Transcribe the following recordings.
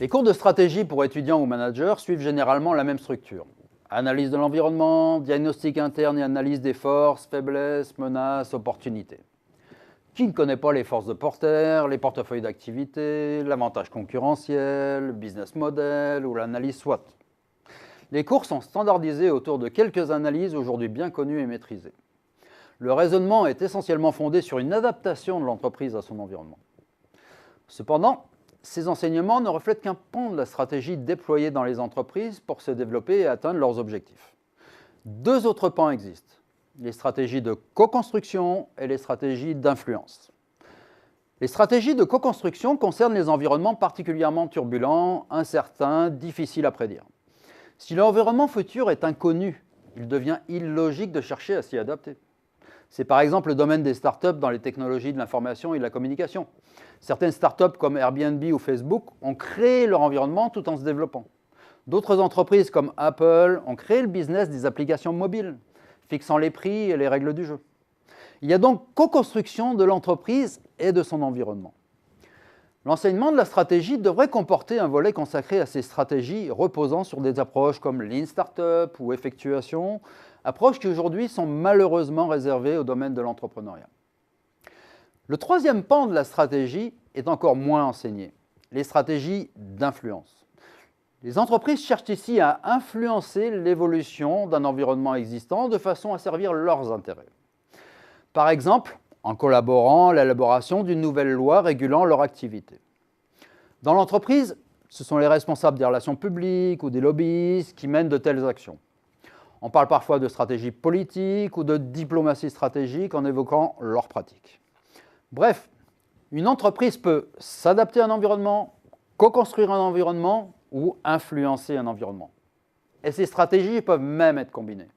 Les cours de stratégie pour étudiants ou managers suivent généralement la même structure. Analyse de l'environnement, diagnostic interne et analyse des forces, faiblesses, menaces, opportunités. Qui ne connaît pas les forces de porteur, les portefeuilles d'activité, l'avantage concurrentiel, le business model ou l'analyse SWOT? Les cours sont standardisés autour de quelques analyses aujourd'hui bien connues et maîtrisées. Le raisonnement est essentiellement fondé sur une adaptation de l'entreprise à son environnement. Cependant, ces enseignements ne reflètent qu'un pan de la stratégie déployée dans les entreprises pour se développer et atteindre leurs objectifs. Deux autres pans existent, les stratégies de co-construction et les stratégies d'influence. Les stratégies de co-construction concernent les environnements particulièrement turbulents, incertains, difficiles à prédire. Si l'environnement futur est inconnu, il devient illogique de chercher à s'y adapter. C'est par exemple le domaine des startups dans les technologies de l'information et de la communication. Certaines startups comme Airbnb ou Facebook ont créé leur environnement tout en se développant. D'autres entreprises comme Apple ont créé le business des applications mobiles, fixant les prix et les règles du jeu. Il y a donc co-construction de l'entreprise et de son environnement. L'enseignement de la stratégie devrait comporter un volet consacré à ces stratégies reposant sur des approches comme Lean Startup ou Effectuation, approches qui aujourd'hui sont malheureusement réservées au domaine de l'entrepreneuriat. Le troisième pan de la stratégie est encore moins enseigné, les stratégies d'influence. Les entreprises cherchent ici à influencer l'évolution d'un environnement existant de façon à servir leurs intérêts. Par exemple, en collaborant à l'élaboration d'une nouvelle loi régulant leur activité. Dans l'entreprise, ce sont les responsables des relations publiques ou des lobbyistes qui mènent de telles actions. On parle parfois de stratégie politique ou de diplomatie stratégique en évoquant leurs pratiques. Bref, une entreprise peut s'adapter à un environnement, co-construire un environnement ou influencer un environnement. Et ces stratégies peuvent même être combinées.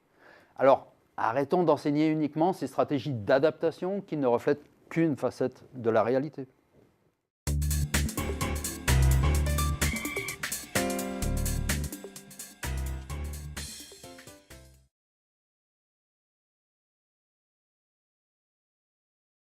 Alors, arrêtons d'enseigner uniquement ces stratégies d'adaptation qui ne reflètent qu'une facette de la réalité.